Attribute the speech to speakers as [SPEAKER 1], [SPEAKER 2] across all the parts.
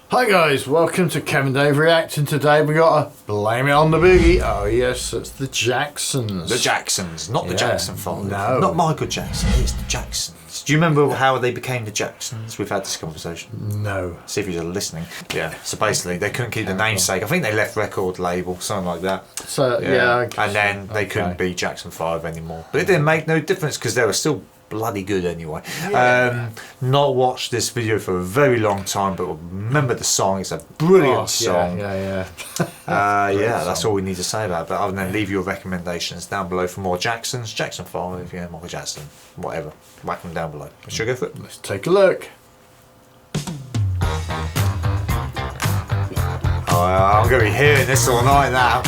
[SPEAKER 1] Hi guys, welcome to Kevin Dave Reacting. Today we got to blame it on the Boogie. Oh yes, it's the Jacksons.
[SPEAKER 2] The Jacksons, not the Jackson 5.
[SPEAKER 1] No.
[SPEAKER 2] Not Michael Jackson, it's the Jacksons. Do you remember how they became the Jacksons? We've had this conversation.
[SPEAKER 1] No.
[SPEAKER 2] See if you're listening. Yeah, so basically they couldn't keep the namesake. I think they left record label, something like that.
[SPEAKER 1] So, yeah.
[SPEAKER 2] And then they couldn't be Jackson 5 anymore. But it didn't make no difference because they were still bloody good anyway. Not watched this video for a very long time, but remember the song. It's a brilliant song.
[SPEAKER 1] Yeah.
[SPEAKER 2] That's all we need to say about it. But other than leave your recommendations down below for more Jacksons, Jackson 5, Michael Jackson, whatever, whack them down below. Should we go for it?
[SPEAKER 1] Let's take a look.
[SPEAKER 2] Oh, I'm going to be hearing this all night now.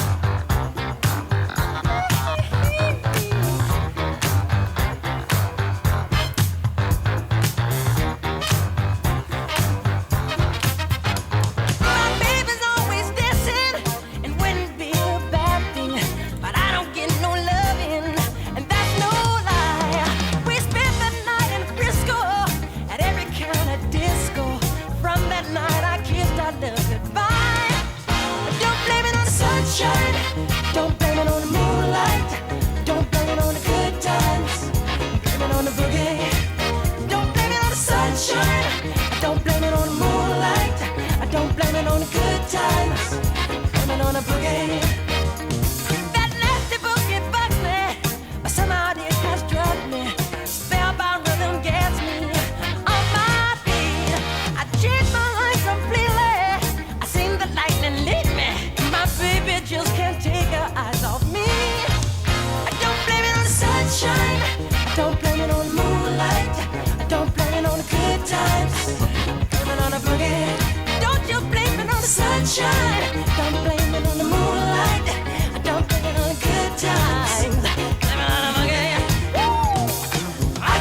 [SPEAKER 3] Don't blame it on the moonlight. Don't blame it on the good times. Blame it on the boogie. Don't blame it on the sunshine. Don't blame it on the moonlight. Don't blame it on the good times. Blame it on the boogie. That nasty boogie bugs me, but somehow it has drugged me. Spellbound rhythm gets me on my feet. I changed my life completely. I seen the lightning lead me. My baby just can't take her eyes off me. I don't blame it on the sunshine. I don't blame it on the moonlight. I don't blame it on the good times. Blame it on the boogie. Don't you blame it on the sunshine. Don't blame it on the moonlight. I don't blame it on the good times. Blame it on the boogie. Woo! I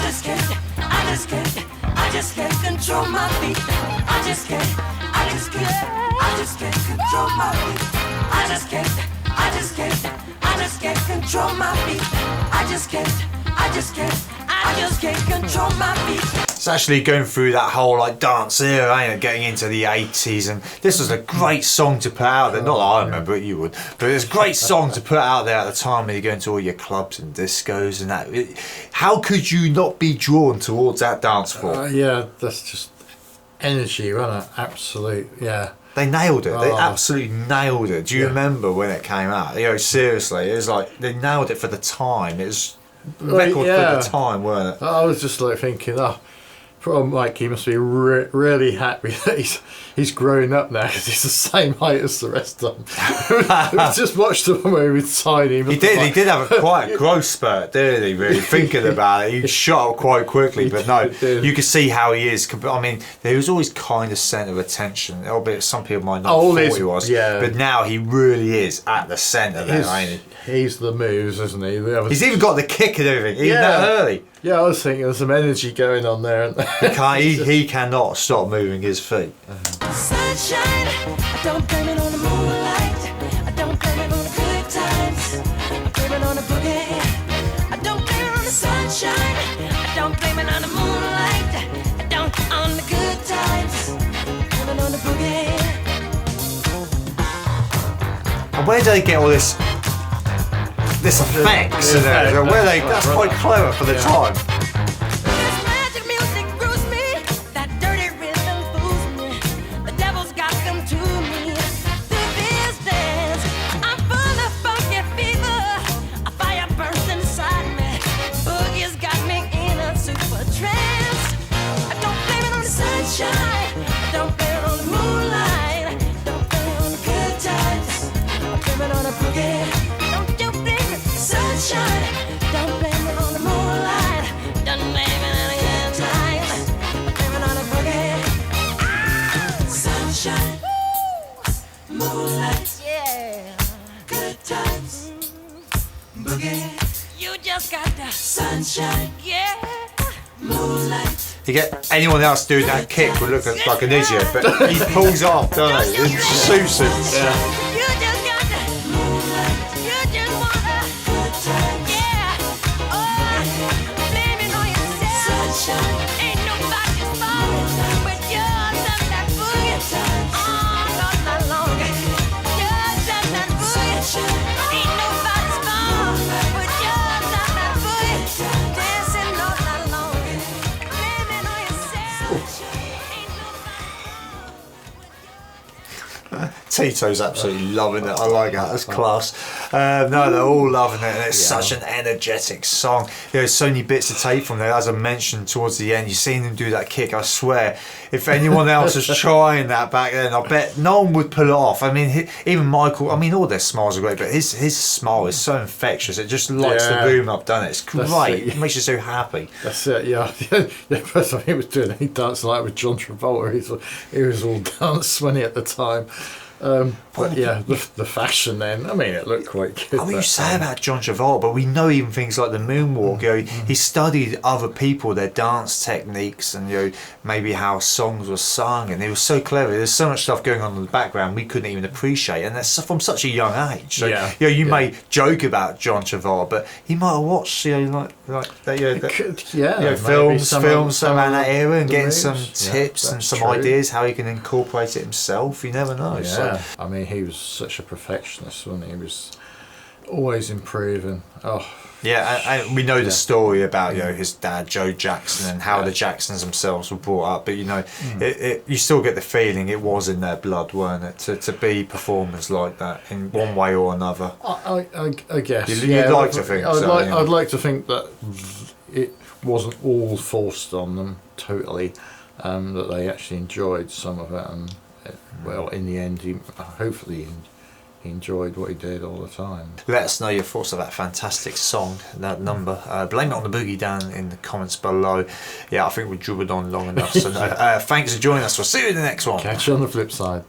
[SPEAKER 3] just can't control my feet. I just can't control my feet. I just can't control my feet. I just can't control my feet.
[SPEAKER 2] It's actually going through that whole like dance era, ain't it? Getting into the 80s, and this was a great song to put out there. Not that I remember it, you would, but it's a great song to put out there at the time when you're going to all your clubs and discos and that. How could you not be drawn towards that dance floor?
[SPEAKER 1] Yeah, that's just energy, wasn't it? Absolute, yeah.
[SPEAKER 2] They nailed it. They absolutely nailed it. Do you remember when it came out? Seriously, it was like they nailed it for the time. It was record for the time, weren't it?
[SPEAKER 1] I was just like thinking, poor Mike, he must be really happy that he's growing up now because he's the same height as the rest of them. We just watched him when he was tiny.
[SPEAKER 2] He did have quite a growth spurt, didn't he, really? Thinking about it, he shot up quite quickly, but no, you can see how he is. I mean, he was always kind of centre of attention, albeit some people might not thought he was, but now he really is at the centre there, ain't he?
[SPEAKER 1] He's the moves, isn't he?
[SPEAKER 2] He's even got the kick and everything, even that early.
[SPEAKER 1] Yeah, I was thinking there's some energy going on there.
[SPEAKER 2] He cannot stop moving his feet.
[SPEAKER 3] Sunshine, I don't blame it on the moonlight. I don't blame it on the good times. I blame it on the boogie. I don't blame it on the sunshine. I don't blame it on the moonlight. I don't on the good times. I blame it on the boogie.
[SPEAKER 2] And where do they get all this effects? That's quite clever for the time.
[SPEAKER 3] Don't blame it on the moonlight. Don't blame it on the good times. Blame it on the boogie. Sunshine, moonlight, yeah, good times. Boogie, you just got the sunshine, yeah, moonlight.
[SPEAKER 2] You get anyone else doing that kick would look like an idiot, but he pulls off, doesn't he? It's Susan. Yeah.
[SPEAKER 3] Ain't nobody's fault, but you're that boogie.
[SPEAKER 2] Tito's absolutely loving it. I like that. That's class. No, they're all loving it, and it's such an energetic song. There's so many bits to take from there. As I mentioned towards the end, you've seen him do that kick. I swear, if anyone else was trying that back then, I bet no one would pull it off. I mean, even Michael. I mean, all their smiles are great, but his smile is so infectious. It just lights the room up, doesn't it? It's great. It makes you so happy.
[SPEAKER 1] That's it. Yeah. The first time he was doing it, he danced like with John Travolta. He was all dance money at the time. But yeah, the fashion then, I mean, it looked quite good.
[SPEAKER 2] I mean, you say about John Travolta, but we know even things like the moonwalk. You know, he studied other people, their dance techniques, and maybe how songs were sung, and he was so clever. There's so much stuff going on in the background we couldn't even appreciate, and that's from such a young age. So, you may joke about John Travolta, but he might have watched, like that, films around that era, and getting some tips and some ideas how he can incorporate it himself. You never know.
[SPEAKER 1] Yeah.
[SPEAKER 2] So.
[SPEAKER 1] I mean, he was such a perfectionist, wasn't he? He was always improving.
[SPEAKER 2] And we know the story about his dad Joe Jackson and how the Jacksons themselves were brought up, but you still get the feeling it was in their blood, weren't it, to be performers like that in one way or another.
[SPEAKER 1] I guess
[SPEAKER 2] you'd like to think
[SPEAKER 1] I'd like to think that it wasn't all forced on them totally, that they actually enjoyed some of it, and in the end, hopefully he enjoyed what he did all the time.
[SPEAKER 2] Let us know your thoughts of that fantastic song, that number. Blame it on the boogie down in the comments below. I think we dribbled on long enough. So thanks for joining us. We'll see you in the next one.
[SPEAKER 1] Catch you on the flip side.